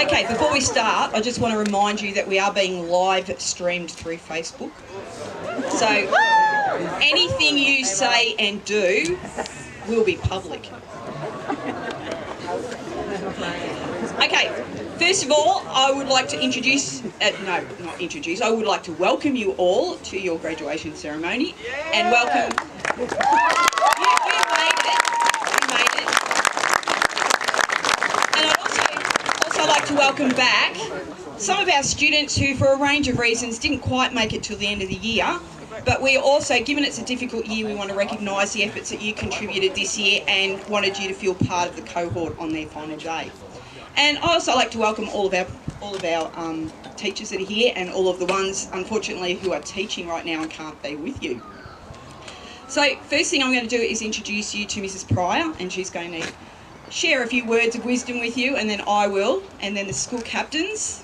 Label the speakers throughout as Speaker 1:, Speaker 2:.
Speaker 1: Okay, before we start, I just want to remind you that we are being live streamed through Facebook. So anything you say and do will be public. Okay, first of all, I would like to I would like to welcome you all to your graduation ceremony and welcome... You made it. And I'd also like to welcome back some of our students who, for a range of reasons, didn't quite make it till the end of the year. But we also, given it's a difficult year, we want to recognise the efforts that you contributed this year and wanted you to feel part of the cohort on their final day. And I also like to welcome all of our teachers that are here and all of the ones, unfortunately, who are teaching right now and can't be with you. So first thing I'm going to do is introduce you to Mrs. Pryor, and she's going to share a few words of wisdom with you, and then I will, and then the school captains.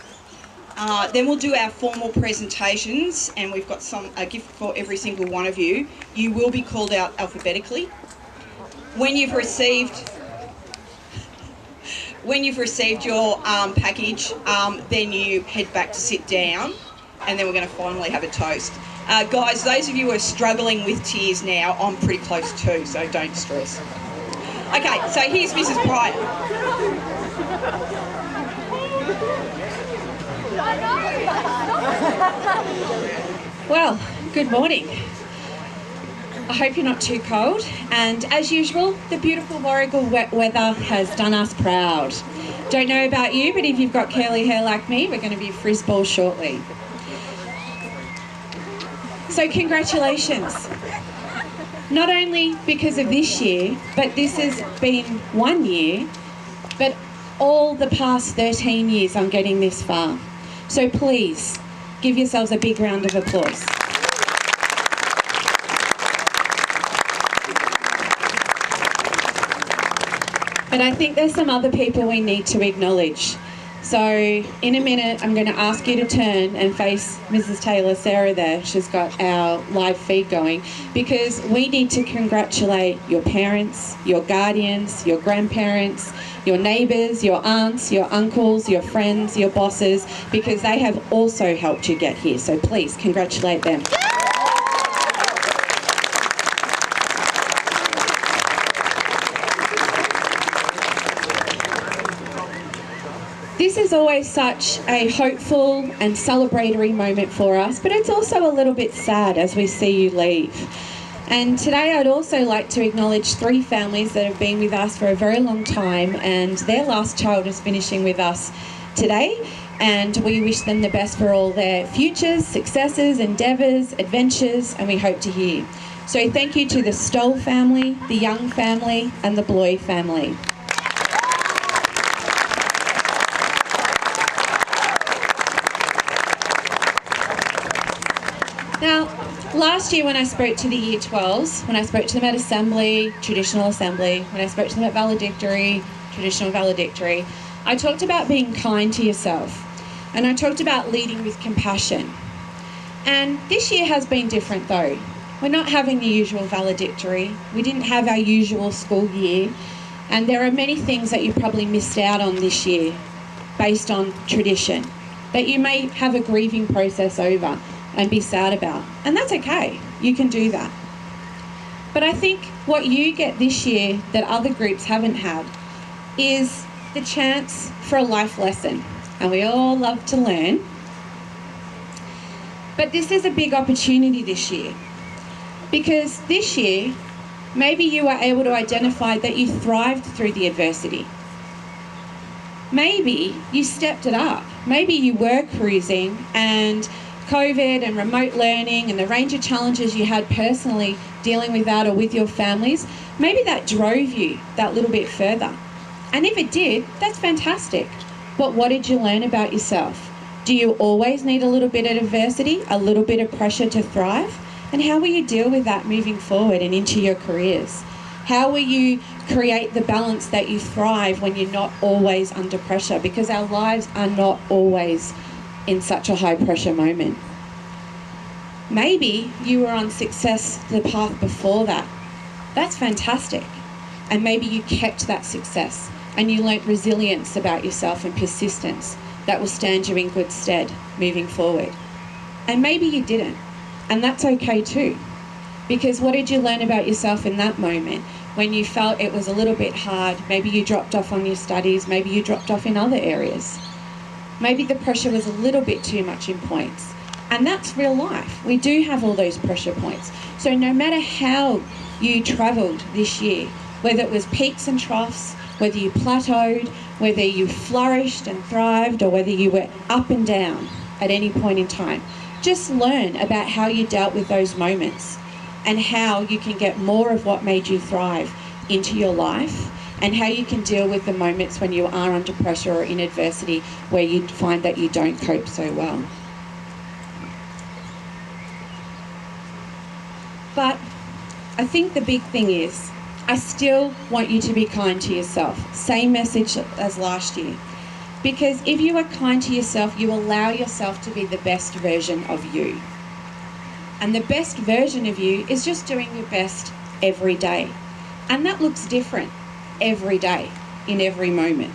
Speaker 1: Then we'll do our formal presentations, and we've got a gift for every single one of you. You will be called out alphabetically. When you've received your package, then you head back to sit down, and then we're going to finally have a toast. Guys, those of you who are struggling with tears now, I'm pretty close too, so don't stress. Okay, so here's Mrs. Pryor.
Speaker 2: Well, good morning. I hope you're not too cold, and as usual, the beautiful Warragul wet weather has done us proud. Don't know about you, but if you've got curly hair like me, we're going to be frisball shortly. So congratulations. Not only because of this year, but this has been 1 year, but all the past 13 years on getting this far. So please, give yourselves a big round of applause. But I think there's some other people we need to acknowledge. So in a minute, I'm going to ask you to turn and face Mrs. Taylor, Sarah there. She's got our live feed going, because we need to congratulate your parents, your guardians, your grandparents, your neighbours, your aunts, your uncles, your friends, your bosses, because they have also helped you get here. So please congratulate them. This is always such a hopeful and celebratory moment for us, but it's also a little bit sad as we see you leave. And today I'd also like to acknowledge 3 families that have been with us for a very long time, and their last child is finishing with us today, and we wish them the best for all their futures, successes, endeavours, adventures, and we hope to hear. So thank you to the Stoll family, the Young family, and the Bloy family. Now, last year when I spoke to the Year 12s, when I spoke to them at Assembly, Traditional Assembly, when I spoke to them at Valedictory, Traditional Valedictory, I talked about being kind to yourself, and I talked about leading with compassion. And this year has been different though. We're not having the usual valedictory, we didn't have our usual school year, and there are many things that you probably missed out on this year based on tradition, that you may have a grieving process over and be sad about. And that's okay, you can do that. But I think what you get this year that other groups haven't had is the chance for a life lesson. And we all love to learn. But this is a big opportunity this year. Because this year, maybe you were able to identify that you thrived through the adversity. Maybe you stepped it up. Maybe you were cruising and COVID and remote learning and the range of challenges you had personally dealing with that or with your families, maybe that drove you that little bit further. And if it did, that's fantastic. But what did you learn about yourself? Do you always need a little bit of adversity, a little bit of pressure to thrive? And how will you deal with that moving forward and into your careers? How will you create the balance that you thrive when you're not always under pressure? Because our lives are not always in such a high pressure moment. Maybe you were on success the path before that. That's fantastic. And maybe you kept that success. and you learnt resilience about yourself and persistence that will stand you in good stead moving forward. And maybe you didn't, and that's okay too, because what did you learn about yourself in that moment when you felt it was a little bit hard? Maybe you dropped off on your studies, maybe you dropped off in other areas. Maybe the pressure was a little bit too much in points. And that's real life. We do have all those pressure points. So no matter how you travelled this year, whether it was peaks and troughs, whether you plateaued, whether you flourished and thrived, or whether you were up and down at any point in time, just learn about how you dealt with those moments and how you can get more of what made you thrive into your life, and how you can deal with the moments when you are under pressure or in adversity where you find that you don't cope so well. But I think the big thing is, I still want you to be kind to yourself. Same message as last year. Because if you are kind to yourself, you allow yourself to be the best version of you. And the best version of you is just doing your best every day. And that looks different every day, in every moment.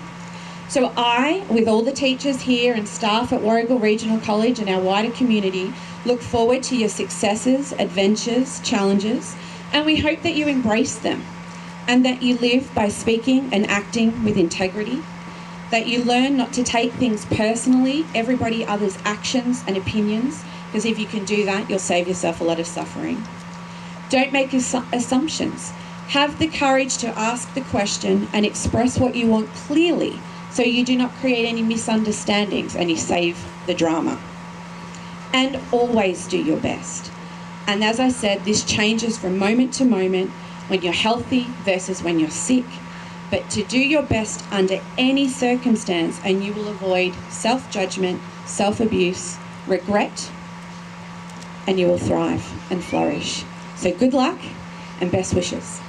Speaker 2: So I, with all the teachers here and staff at Warragul Regional College and our wider community, look forward to your successes, adventures, challenges, and we hope that you embrace them and that you live by speaking and acting with integrity, that you learn not to take things personally, everybody other's actions and opinions, because if you can do that, you'll save yourself a lot of suffering. Don't make assumptions. Have the courage to ask the question and express what you want clearly, so you do not create any misunderstandings and you save the drama. And always do your best. And as I said, this changes from moment to moment, when you're healthy versus when you're sick. But to do your best under any circumstance, and you will avoid self-judgment, self-abuse, regret, and you will thrive and flourish. So good luck and best wishes.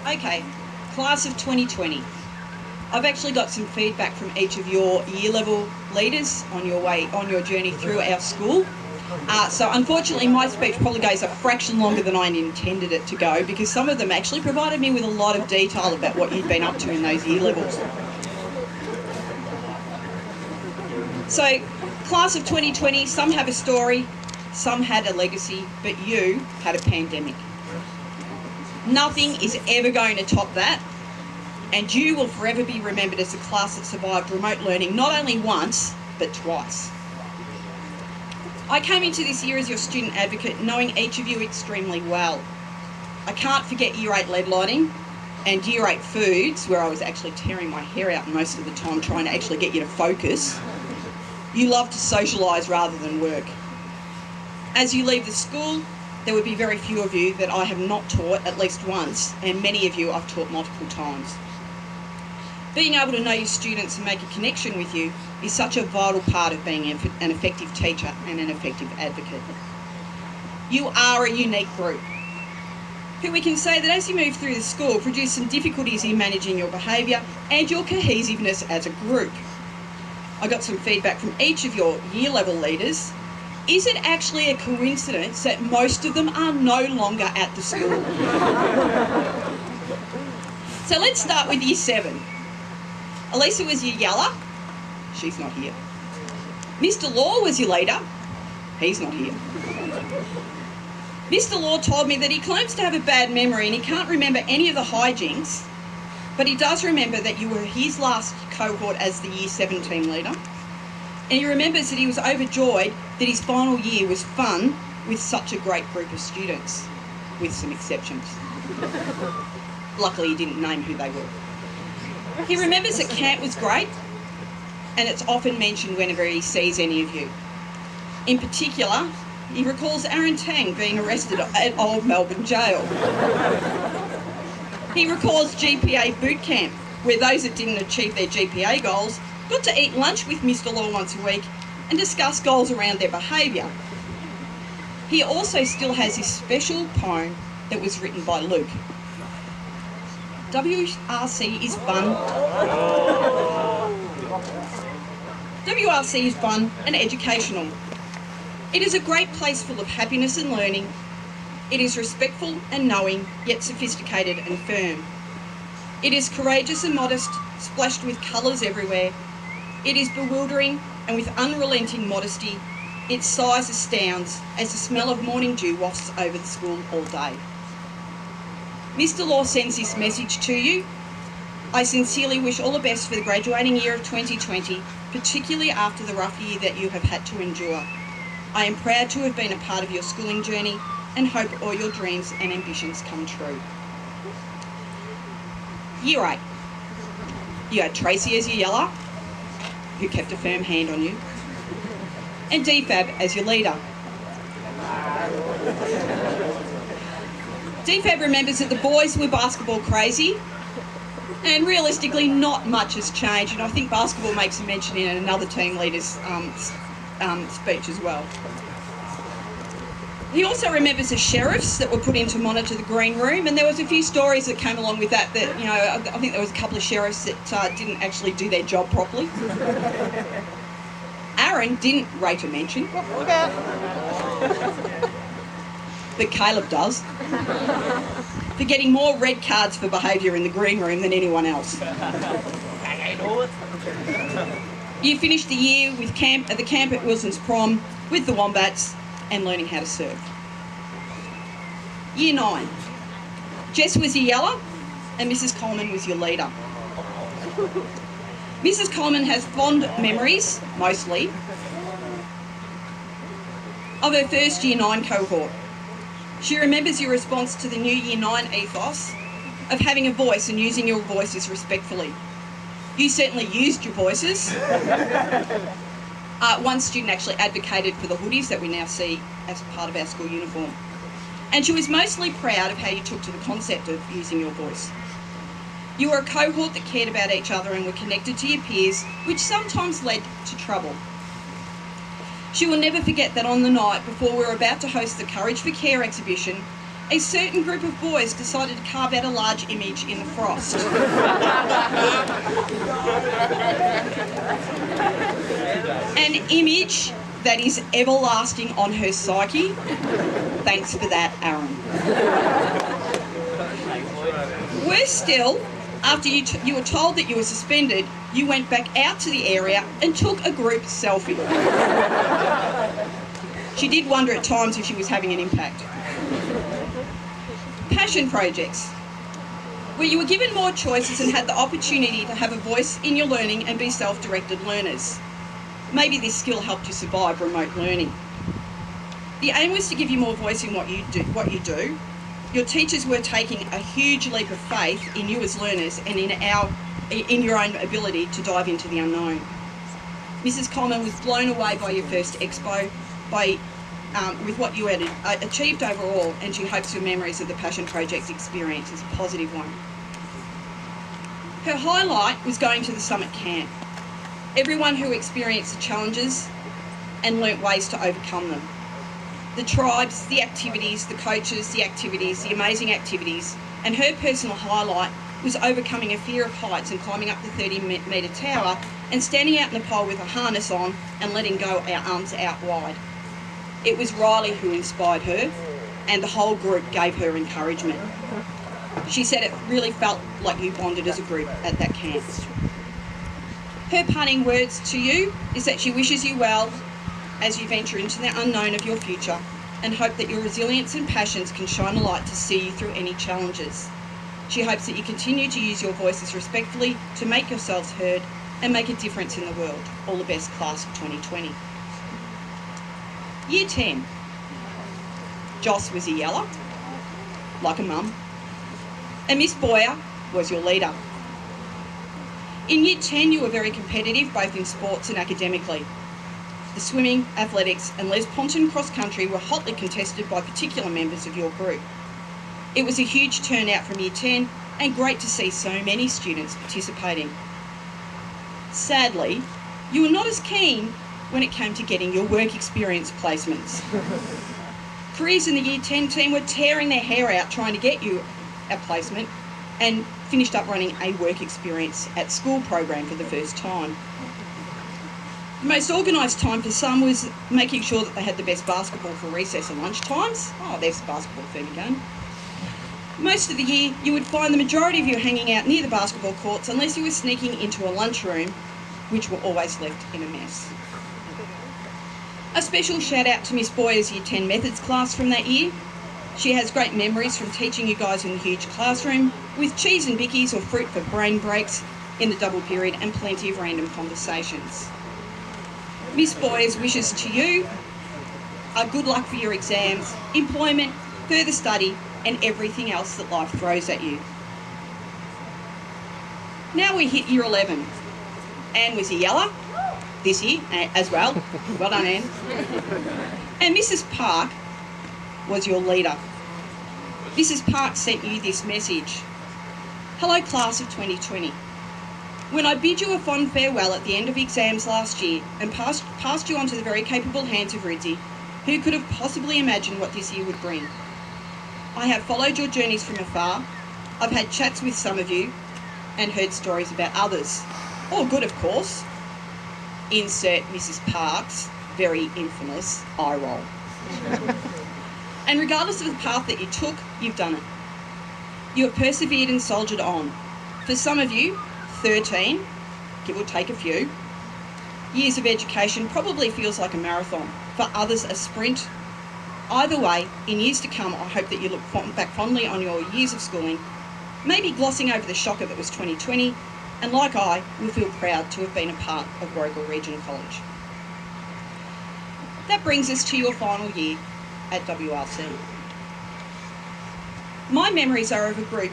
Speaker 1: Okay, class of 2020. I've actually got some feedback from each of your year level leaders on your journey through our school. So unfortunately my speech probably goes a fraction longer than I intended it to go, because some of them actually provided me with a lot of detail about what you've been up to in those year levels. So class of 2020, some have a story, some had a legacy, but you had a pandemic. Nothing is ever going to top that, and you will forever be remembered as the class that survived remote learning not only once, but twice. I came into this year as your student advocate, knowing each of you extremely well. I can't forget Year 8 lead lighting and Year 8 foods, where I was actually tearing my hair out most of the time trying to actually get you to focus. You love to socialise rather than work. As you leave the school, there would be very few of you that I have not taught at least once, and many of you I've taught multiple times. Being able to know your students and make a connection with you is such a vital part of being an effective teacher and an effective advocate. You are a unique group, who we can say that as you move through the school, produce some difficulties in managing your behaviour and your cohesiveness as a group. I got some feedback from each of your year level leaders. Is it actually a coincidence that most of them are no longer at the school? So let's start with Year 7. Elisa was your yeller. She's not here. Mr. Law was your leader. He's not here. Mr. Law told me that he claims to have a bad memory and he can't remember any of the hijinks, but he does remember that you were his last cohort as the Year 7 team leader. And he remembers that he was overjoyed that his final year was fun with such a great group of students, with some exceptions. Luckily, he didn't name who they were. He remembers that camp was great, and it's often mentioned whenever he sees any of you. In particular, he recalls Aaron Tang being arrested at Old Melbourne Jail. He recalls GPA boot camp, where those that didn't achieve their GPA goals got to eat lunch with Mr. Law once a week and discuss goals around their behaviour. He also still has his special poem that was written by Luke. WRC is fun. WRC is fun and educational. It is a great place full of happiness and learning. It is respectful and knowing, yet sophisticated and firm. It is courageous and modest, splashed with colours everywhere. It is bewildering and with unrelenting modesty. Its size astounds as the smell of morning dew wafts over the school all day. Mr. Law sends this message to you. I sincerely wish all the best for the graduating year of 2020, particularly after the rough year that you have had to endure. I am proud to have been a part of your schooling journey and hope all your dreams and ambitions come true. Year 8. You had Tracy as your yeller, who kept a firm hand on you, and DFAB as your leader. DFAB remembers that the boys were basketball crazy, and realistically not much has changed, and I think basketball makes a mention in another team leader's speech as well. He also remembers the sheriffs that were put in to monitor the green room, and there was a few stories that came along with that, you know, I think there was a couple of sheriffs that didn't actually do their job properly. Aaron didn't rate a mention, but Caleb does, for getting more red cards for behaviour in the green room than anyone else. You finished the year with the camp at Wilson's Prom with the Wombats and learning how to serve. Year 9. Jess was your yeller and Mrs. Coleman was your leader. Mrs. Coleman has fond memories, mostly, of her first Year 9 cohort. She remembers your response to the new Year 9 ethos of having a voice and using your voices respectfully. You certainly used your voices. One student actually advocated for the hoodies that we now see as part of our school uniform. And she was mostly proud of how you took to the concept of using your voice. You were a cohort that cared about each other and were connected to your peers, which sometimes led to trouble. She will never forget that on the night before we were about to host the Courage for Care exhibition, a certain group of boys decided to carve out a large image in the frost. An image that is everlasting on her psyche. Thanks for that, Aaron. Worse still, after you were told that you were suspended, you went back out to the area and took a group selfie. She did wonder at times if she was having an impact. Passion projects, where you were given more choices and had the opportunity to have a voice in your learning and be self-directed learners. Maybe this skill helped you survive remote learning. The aim was to give you more voice in what you do. Your teachers were taking a huge leap of faith in you as learners and in your own ability to dive into the unknown. Mrs. Coleman was blown away by your first expo, with what you had achieved overall, and she hopes your memories of the Passion Project experience is a positive one. Her highlight was going to the Summit Camp. Everyone who experienced the challenges and learnt ways to overcome them. The tribes, the activities, the coaches, the activities, the amazing activities, and her personal highlight was overcoming a fear of heights and climbing up the 30-metre tower and standing out in the pole with a harness on and letting go our arms out wide. It was Riley who inspired her, and the whole group gave her encouragement. She said it really felt like you bonded as a group at that camp. Her parting words to you is that she wishes you well as you venture into the unknown of your future, and hope that your resilience and passions can shine a light to see you through any challenges. She hopes that you continue to use your voices respectfully to make yourselves heard and make a difference in the world. All the best, class of 2020. Year 10. Joss was a yeller, like a mum, and Miss Boyer was your leader. In Year 10 you were very competitive both in sports and academically. The swimming, athletics and Les Ponton cross country were hotly contested by particular members of your group. It was a huge turnout from Year 10 and great to see so many students participating. Sadly, you were not as keen when it came to getting your work experience placements. Careers in the Year 10 team were tearing their hair out trying to get you a placement and finished up running a work experience at school program for the first time. The most organised time for some was making sure that they had the best basketball for recess and lunch times. Oh, there's the basketball thing again. Most of the year, you would find the majority of you hanging out near the basketball courts unless you were sneaking into a lunchroom, which were always left in a mess. A special shout out to Miss Boyer's Year 10 Methods class from that year. She has great memories from teaching you guys in the huge classroom, with cheese and bickies or fruit for brain breaks in the double period and plenty of random conversations. Miss Boyers wishes to you a good luck for your exams, employment, further study and everything else that life throws at you. Now we hit year 11. Anne was a yeller this year as well. Well done, Anne. And Mrs. Park was your leader. Mrs. Park sent you this message. Hello, class of 2020. When I bid you a fond farewell at the end of exams last year and passed you on to the very capable hands of Ridzi, who could have possibly imagined what this year would bring? I have followed your journeys from afar. I've had chats with some of you and heard stories about others. All good, of course. Insert Mrs. Park's very infamous eye roll. And regardless of the path that you took, you've done it. You have persevered and soldiered on. For some of you, 13, give or take a few, years of education probably feels like a marathon. For others, a sprint. Either way, in years to come, I hope that you look back fondly on your years of schooling, maybe glossing over the shocker that was 2020, and like I, will feel proud to have been a part of Warragul Regional College. That brings us to your final year at WRC. My memories are of a group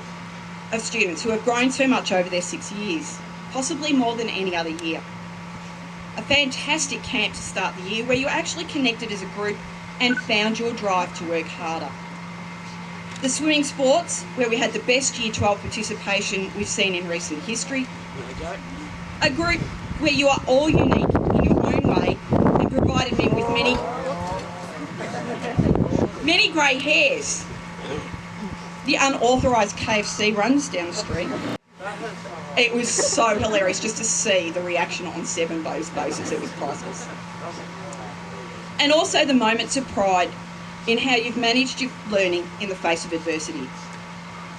Speaker 1: of students who have grown so much over their 6 years, possibly more than any other year. A fantastic camp to start the year where you actually connected as a group and found your drive to work harder. The swimming sports, where we had the best Year 12 participation we've seen in recent history. A group where you are all unique in your own way and provided me with many grey hairs. The unauthorised KFC runs down the street. It was so hilarious just to see the reaction on Seven Bows Boses. It was priceless. And also the moments of pride in how you've managed your learning in the face of adversity.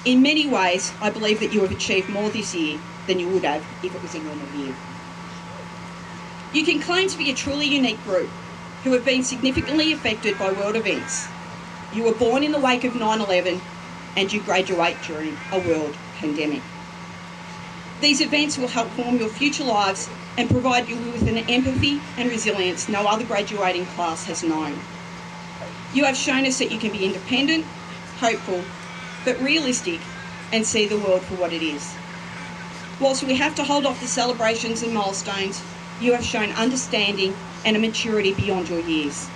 Speaker 1: In many ways, I believe that you have achieved more this year than you would have if it was a normal year. You can claim to be a truly unique group who have been significantly affected by world events. You were born in the wake of 9/11 and you graduate during a world pandemic. These events will help form your future lives and provide you with an empathy and resilience no other graduating class has known. You have shown us that you can be independent, hopeful, but realistic and see the world for what it is. Whilst we have to hold off the celebrations and milestones, you have shown understanding and a maturity beyond your years.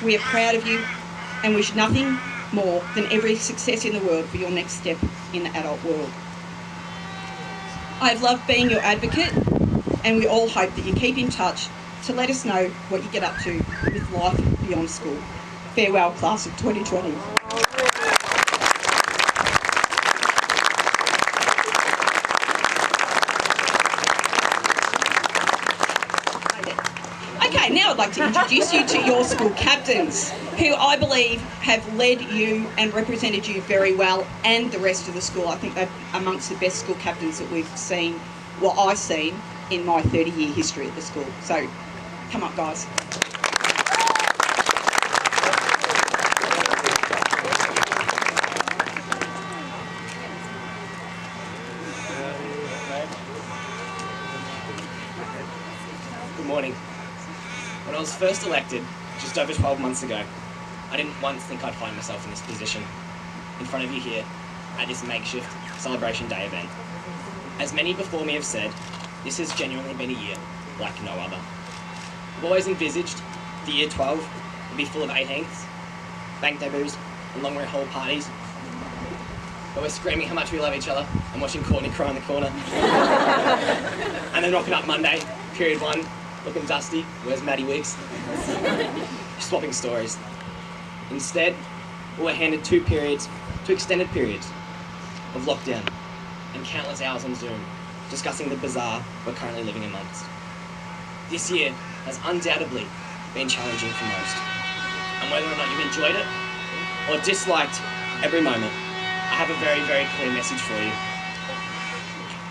Speaker 1: We are proud of you and wish nothing more than every success in the world for your next step in the adult world. I've loved being your advocate, and we all hope that you keep in touch to let us know what you get up to with life beyond school. Farewell, class of 2020. Okay, now I'd like to introduce you to your school captains, who I believe have led you and represented you very well, and the rest of the school. I think they're amongst the best school captains that we've seen, well, I've seen in my 30-year history at the school. So, come up, guys.
Speaker 3: Good morning. When I was first elected, just over 12 months ago, I didn't once think I'd find myself in this position, in front of you here, at this makeshift Celebration Day event. As many before me have said, this has genuinely been a year like no other. I've always envisaged the year 12 would be full of 18ths, bank debuts, and long way hall parties, but we're screaming how much we love each other and watching Courtney cry in the corner. And then rocking up Monday, period 1, looking dusty, where's Maddie Wicks? Swapping stories. Instead, we were handed two extended periods of lockdown and countless hours on Zoom discussing the bazaar we're currently living amongst. This year, has undoubtedly been challenging for most. And whether or not you've enjoyed it or disliked every moment, I have a very, very clear message for you.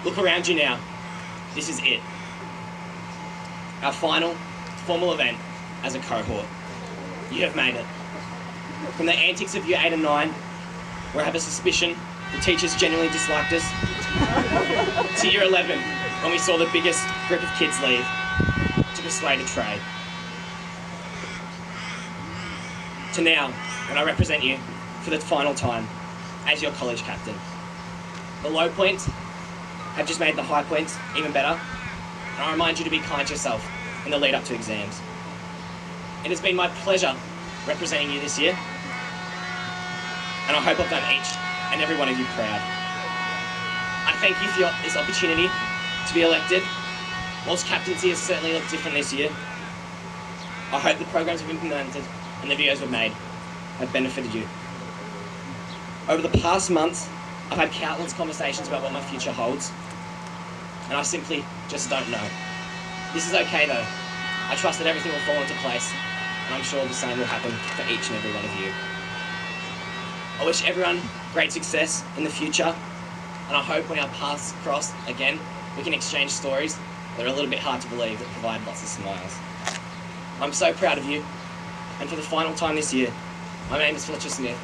Speaker 3: Look around you now. This is it. Our final formal event as a cohort. You have made it. From the antics of year 8 and 9, where I have a suspicion the teachers genuinely disliked us, to year 11, when we saw the biggest group of kids leave to persuade a trade. To now, when I represent you for the final time as your college captain. The low points have just made the high points even better, and I remind you to be kind to yourself in the lead up to exams. It has been my pleasure representing you this year, and I hope I've done each and every one of you proud. I thank you for this opportunity to be elected. Whilst captaincy has certainly looked different this year, I hope the programs we've implemented and the videos we've made have benefited you. Over the past months, I've had countless conversations about what my future holds, and I simply just don't know. This is okay though. I trust that everything will fall into place, and I'm sure the same will happen for each and every one of you. I wish everyone great success in the future, and I hope when our paths cross again, we can exchange stories that are a little bit hard to believe that provide lots of smiles. I'm so proud of you, and for the final time this year, my name is Fletcher Smith,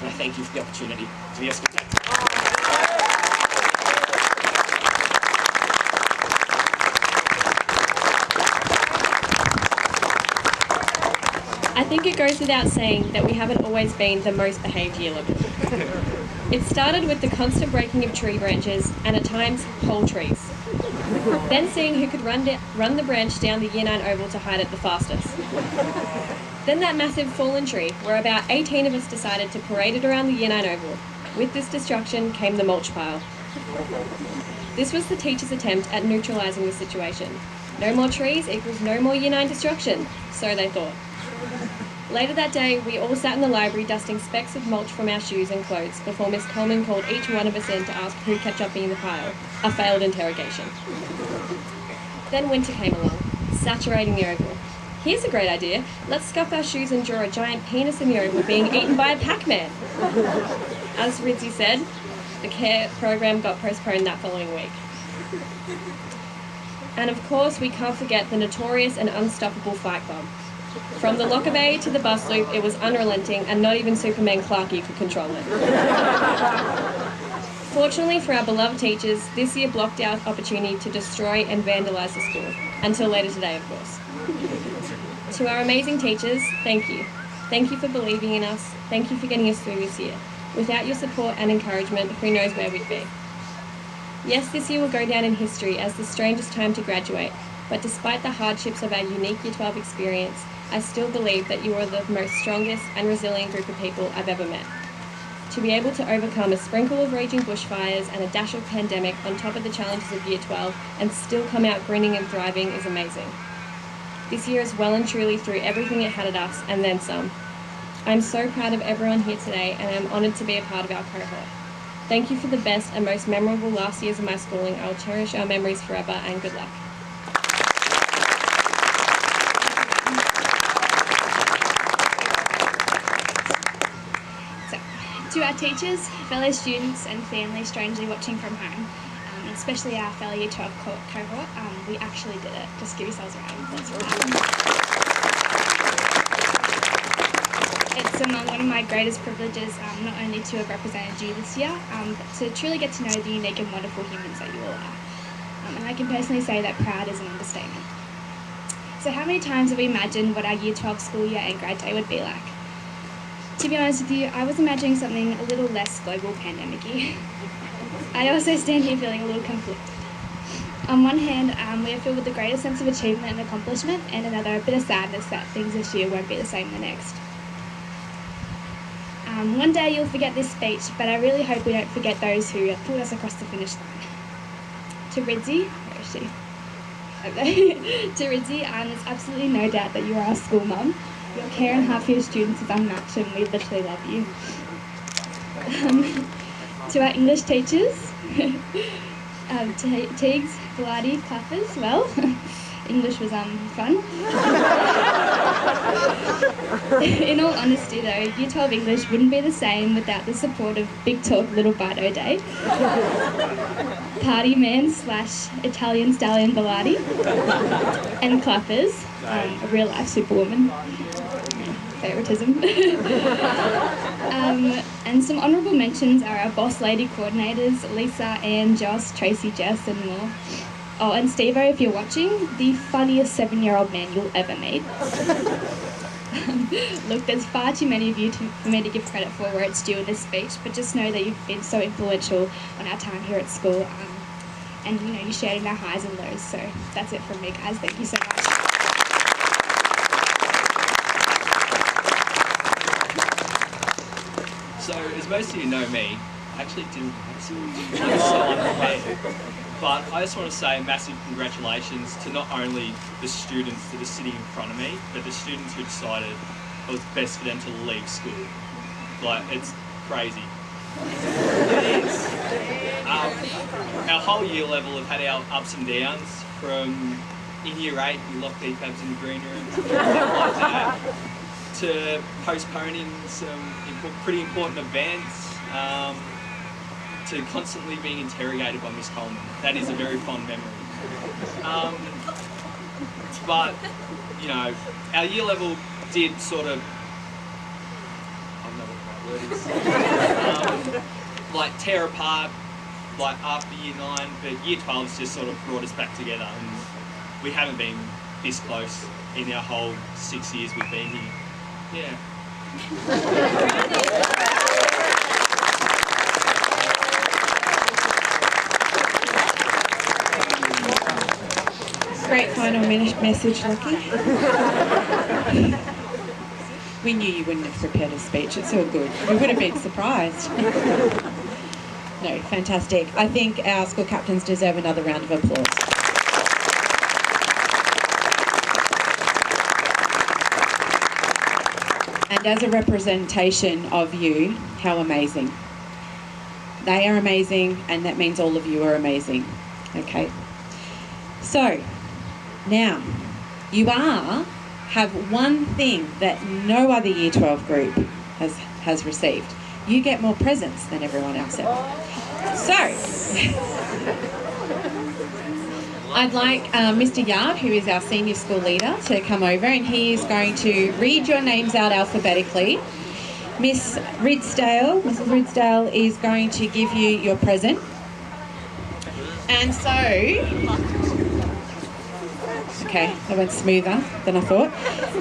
Speaker 3: and I thank you for the opportunity to be your school captain.
Speaker 4: I think it goes without saying that we haven't always been the most behaved year level. It started with the constant breaking of tree branches and at times whole trees. Then seeing who could run the branch down the year 9 oval to hide it the fastest. Then that massive fallen tree where about 18 of us decided to parade it around the year 9 oval. With this destruction came the mulch pile. This was the teacher's attempt at neutralising the situation. No more trees equals no more year 9 destruction, so they thought. Later that day, we all sat in the library dusting specks of mulch from our shoes and clothes before Miss Coleman called each one of us in to ask who kept jumping in the pile. A failed interrogation. Then winter came along, saturating the oval. Here's a great idea. Let's scuff our shoes and draw a giant penis in the oval being eaten by a Pac-Man. As Rizzi said, the CARE program got postponed that following week. And of course, we can't forget the notorious and unstoppable fight club. From the Locker Bay to the bus loop, it was unrelenting, and not even Superman Clarky could control it. Fortunately for our beloved teachers, this year blocked our opportunity to destroy and vandalise the school, until later today, of course. To our amazing teachers, thank you. Thank you for believing in us. Thank you for getting us through this year. Without your support and encouragement, who knows where we'd be. Yes, this year will go down in history as the strangest time to graduate, but despite the hardships of our unique Year 12 experience, I still believe that you are the most strongest and resilient group of people I've ever met. To be able to overcome a sprinkle of raging bushfires and a dash of pandemic on top of the challenges of Year 12 and still come out grinning and thriving is amazing. This year is well and truly through everything it had at us and then some. I'm so proud of everyone here today and I'm honoured to be a part of our cohort. Thank you for the best and most memorable last years of my schooling. I will cherish our memories forever and good luck.
Speaker 5: To our teachers, fellow students and families strangely watching from home, especially our fellow Year 12 cohort, we actually did it. Just give yourselves a round of applause for that. It's one of my greatest privileges not only to have represented you this year, but to truly get to know the unique and wonderful humans that you all are. And I can personally say that proud is an understatement. So how many times have we imagined what our Year 12 school year and grad day would be like? To be honest with you, I was imagining something a little less global pandemic-y. I also stand here feeling a little conflicted. On one hand, we are filled with the greatest sense of achievement and accomplishment, and another, a bit of sadness that things this year won't be the same the next. One day you'll forget this speech, but I really hope we don't forget those who pulled us across the finish line. To Rizzi, where is she? To Rizzi, there's absolutely no doubt that you are our school mum. Your care and heart for your students is unmatched and we literally love you. To our English teachers, Teagues, Bellardi, Clappers, well, English was fun. In all honesty though, Year 12 English wouldn't be the same without the support of Big Talk Little Bite O'Day, Party Man / Italian Stallion Bilardi, and Clappers, a real life superwoman. Favoritism. And some honourable mentions are our boss lady coordinators, Lisa, Anne, Joss, Tracy, Jess, and more. Oh, and Steve-O, if you're watching, the funniest 7-year-old man you'll ever meet. Look, there's far too many of you for me to give credit for where it's due in this speech, but just know that you've been so influential on our time here at school, and you know, you shared in our highs and lows, so that's it from me, guys. Thank you so much.
Speaker 6: So, as most of you know me, I actually didn't write so unprepared. But I just want to say massive congratulations to not only the students that are sitting in front of me, but the students who decided it was best for them to leave school. Like, it's crazy. It is. Our whole year level have had our ups and downs. From in year 8, we locked EPABs in the green room, stuff like that, to postponing some pretty important events, to constantly being interrogated by Miss Coleman. That is a very fond memory. But, you know, our year level did sort of, I don't know what the right word is, like tear apart, like after year 9, but year 12's just sort of brought us back together, and we haven't been this close in our whole 6 years we've been here. Yeah.
Speaker 2: Great final message, Lucky. We knew you wouldn't have prepared a speech. It's all good. We would have been surprised. No, fantastic. I think our school captains deserve another round of applause. And as a representation of you, how amazing. They are amazing, and that means all of you are amazing. Okay. So, now, you have one thing that no other Year 12 group has received. You get more presents than everyone else ever. So, I'd like Mr. Yard, who is our senior school leader, to come over, and he is going to read your names out alphabetically. Mrs. Ridsdale is going to give you your present. And so, okay, that went smoother than I thought.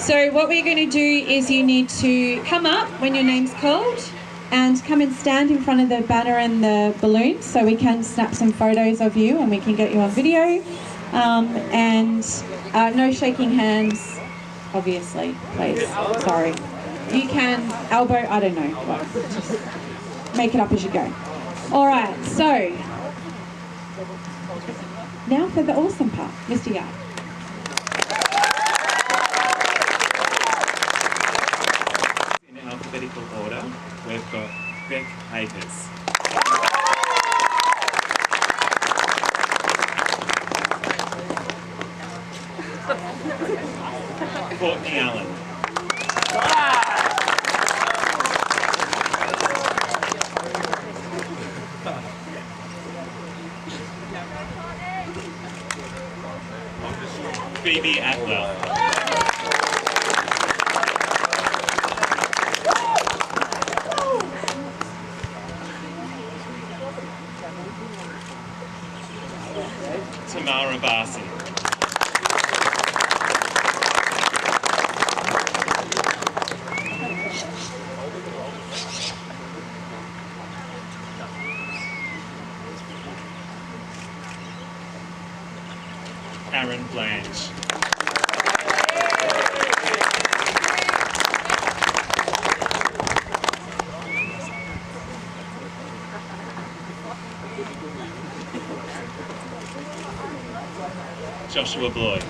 Speaker 2: So what we're going to do is you need to come up when your name's called and come and stand in front of the banner and the balloons so we can snap some photos of you and we can get you on video. No shaking hands, obviously, please. Sorry. You can elbow, I don't know. Just make it up as you go. All right, so now for the awesome part, Mr. Yard.
Speaker 7: In alphabetical order, we've got Beck Akers. Courtney Allen. Phoebe Atwell. Tamara Barson. Aaron Blanche. Joshua Bloyd.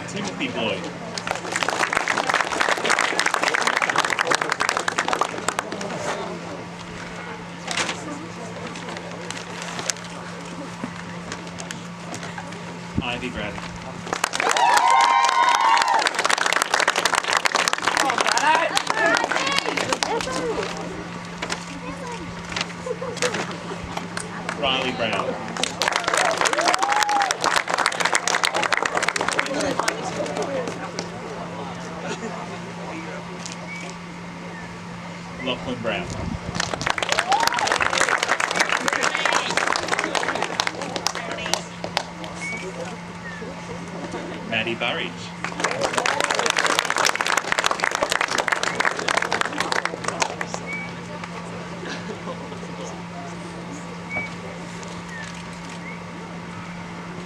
Speaker 7: Timothy Timothy Boyd. Ivy Braddock. Riley Brown. Lachlan Brown. Maddie Burridge.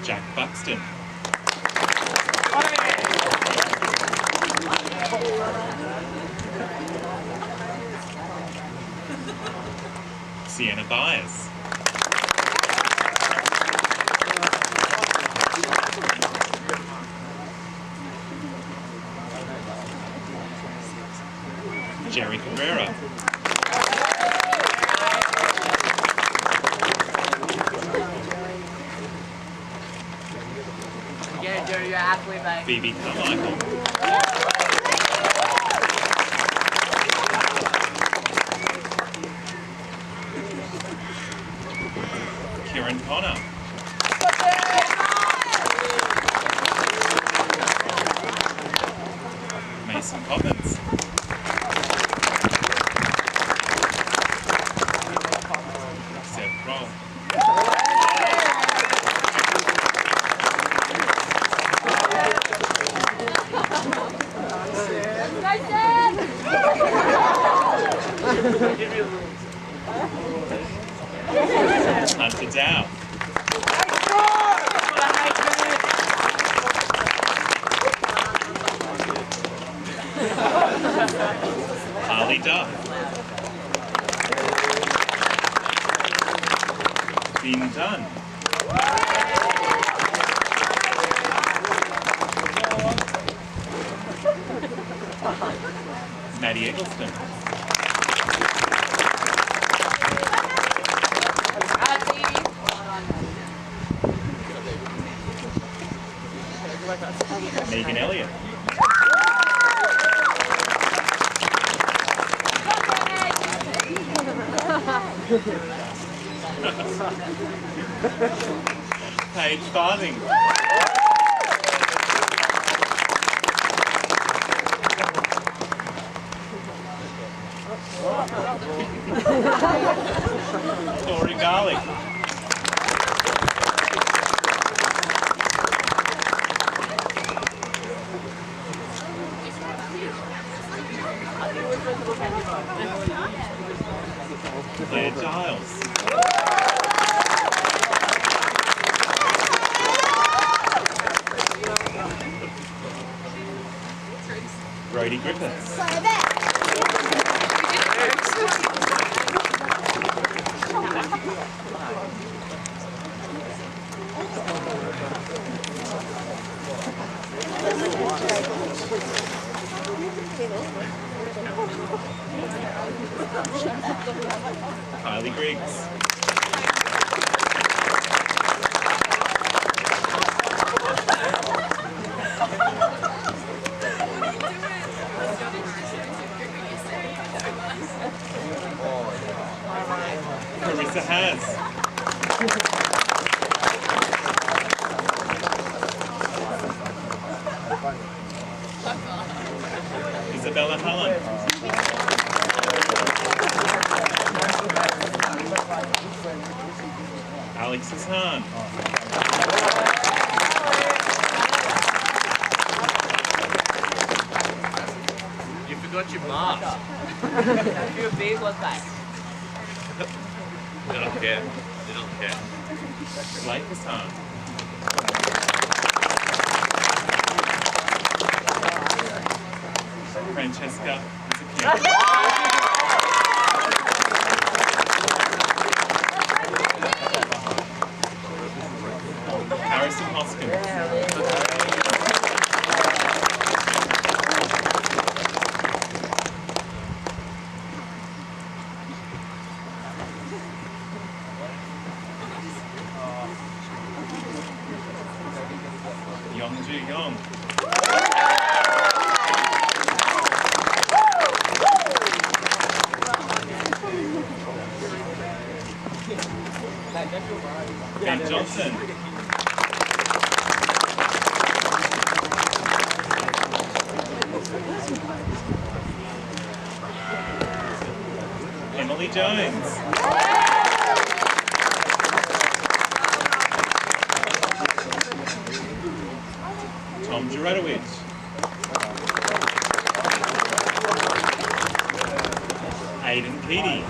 Speaker 7: Jack Buxton. Sienna Byers. Jerry Cabrera.
Speaker 8: Yeah, Jerry, you're athlete, mate.
Speaker 7: Phoebe Carmichael. Kieran Connor. Mason Coppins. Seth Roll. Hunter Dow. Harley Duff. Dean Dunn. Maddie Eggleston. Megan Elliott. Paige Farthing. Tori Garlick. Claire Giles. Brody Griffiths. Kylie Griggs. Carissa Has. Isabella Hullen. Alex Hassan.
Speaker 8: You forgot your mask. Your big was back.
Speaker 7: They don't care. They don't care. Blake Hassan. Francesca Zucchini. Harrison Hoskins. Jong Ju Yong. Kate Johnson. Emily Jones. Tom Jurodowicz. Aidan Keaty.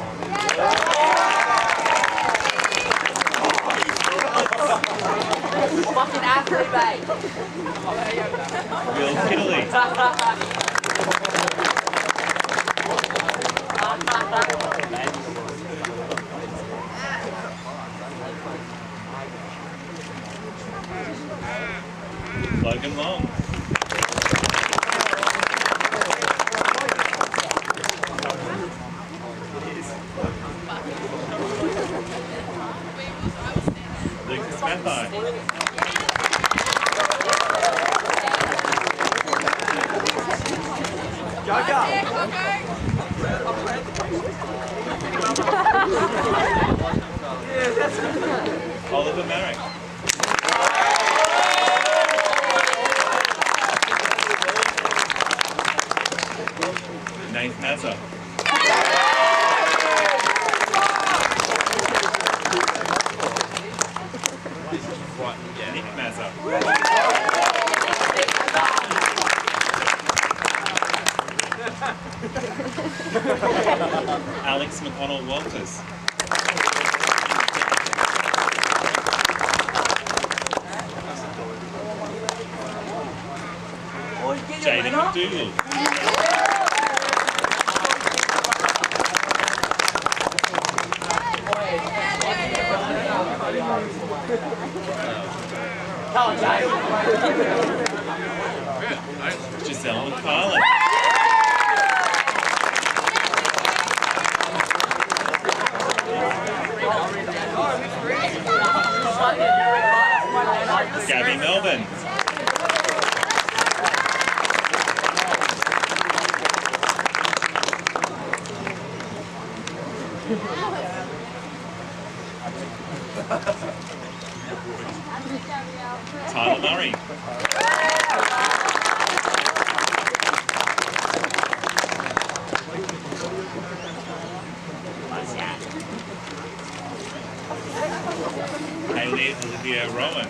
Speaker 9: Fucking athlete, mate.
Speaker 7: Will Kiddley. Logan Long. Lucas Mathai. Oliver Marrick. Nate Mazza. Nick Mazza. Alex McConnell Walters. Jaden McDougall. Giselle McFarlane. Gabby Melbourne. Tyler Murray. Hayley Olivia Rowan.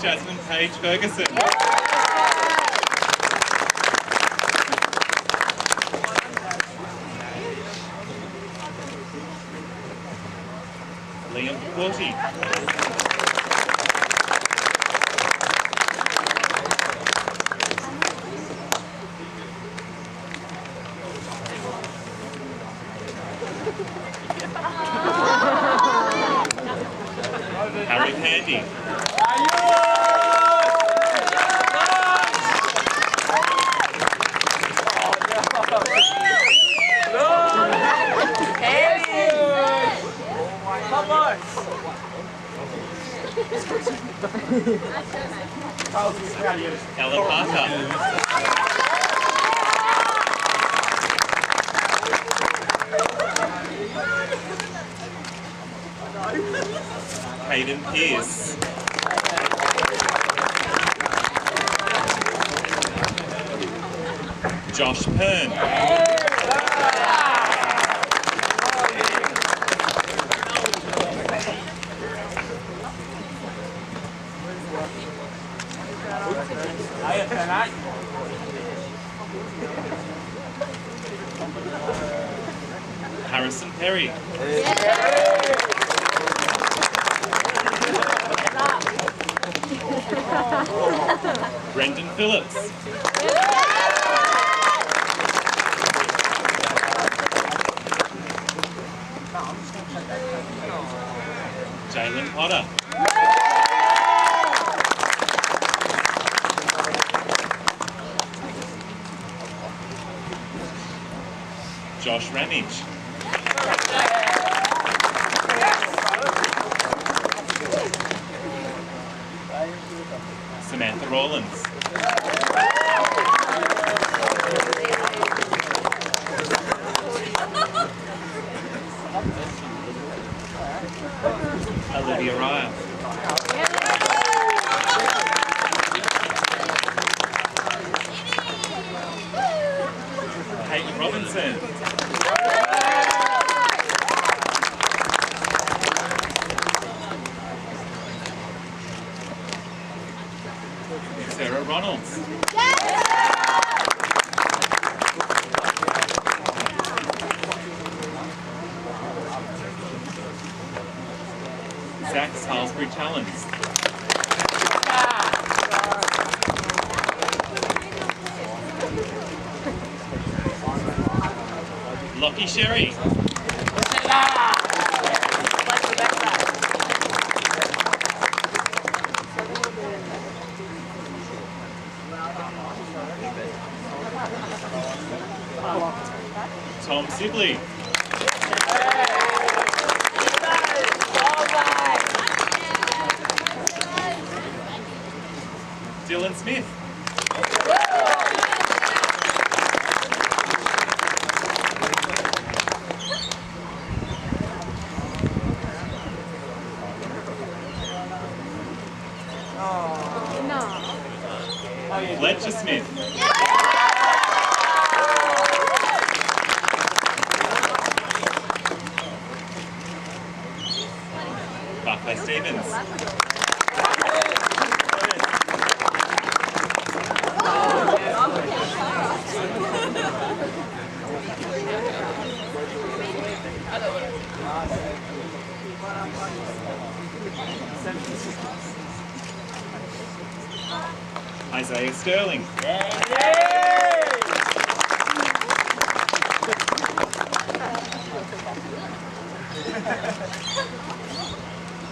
Speaker 7: Jasmine Page Ferguson. Liam Quilty. Harry Handy. Ella Parker. Hayden Pearce. Josh Pern. Harrison Perry. Brendan Phillips. Jalen Potter. Josh Ramage. Samantha Rawlins. Olivia Ryan. Peyton Robinson. Sarah Ronalds. Zach Salisbury Challenge. Lockie Sherry. Tom Sibley. Dylan Smith. Fletcher Smith. Barclay Stevens. Isaiah Sterling.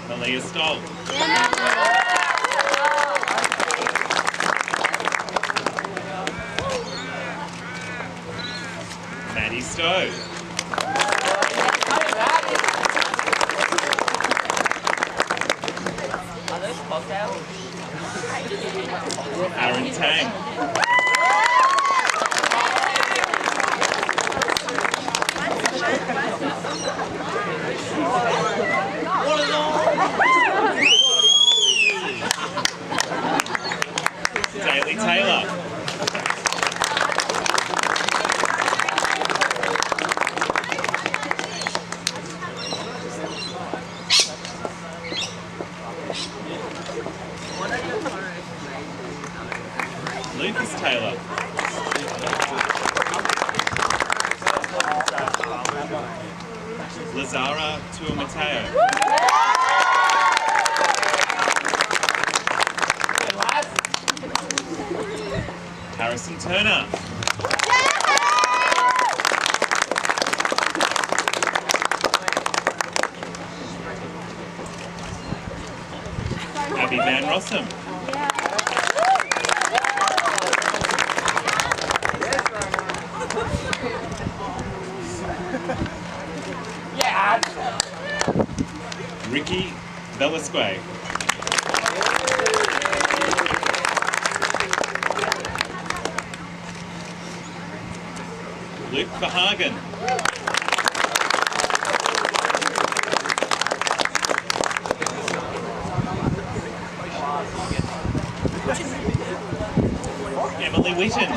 Speaker 7: Malia Stoll. Maddie Stowe. Aaron Tang. Daly Taylor. Lucas Taylor. Lazara Tuamateo. Harrison Turner. Abby Van Rossum. Ricky Velasquez. Luke Verhagen. Emily Witten.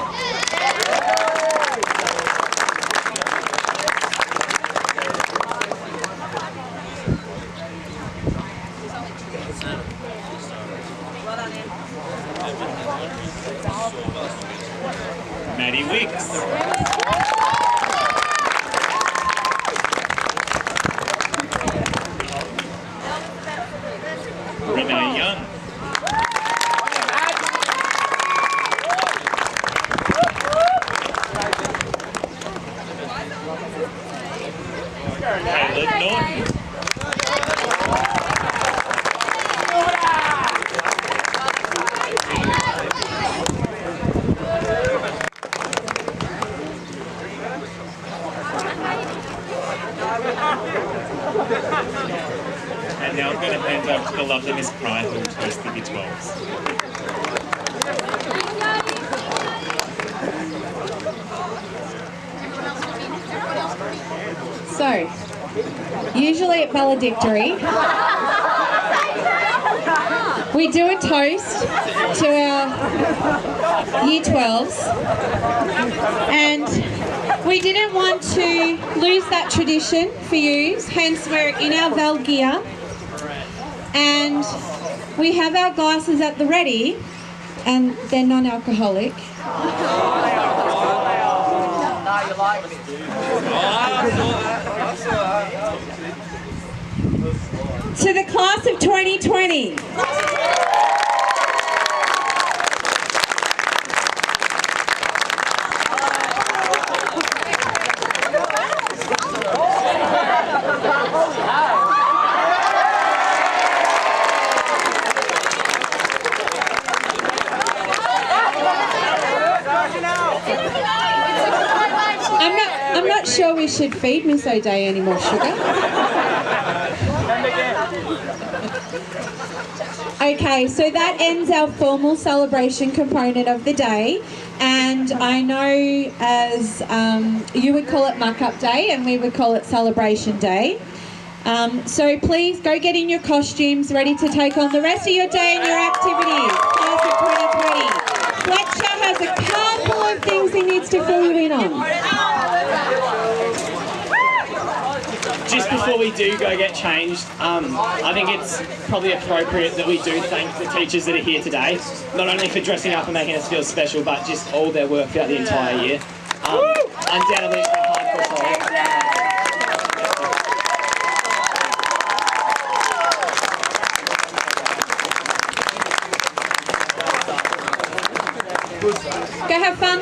Speaker 7: Maddie Wicks. Renee Young. Caleb Norton. lovely Miss Pry who will toast the Year 12s.
Speaker 2: So, usually at valedictory, we do a toast to our Year 12s, and we didn't want to lose that tradition for you, hence we're in our Val gear, and we have our glasses at the ready, and they're non-alcoholic. To the class of 2020. I'm not sure we should feed Miss O'Day any more sugar. Okay, so that ends our formal celebration component of the day, and I know as you would call it muck-up day and we would call it celebration day. So please go get in your costumes, ready to take on the rest of your day and your activities. Class of 2020. Fletcher has a couple of things he needs to fill you in on.
Speaker 3: Just before we do go get changed, I think it's probably appropriate that we do thank the teachers that are here today, not only for dressing up and making us feel special, but just all their work throughout the entire year. Undoubtedly, it's been hard for us all.
Speaker 2: Go have fun.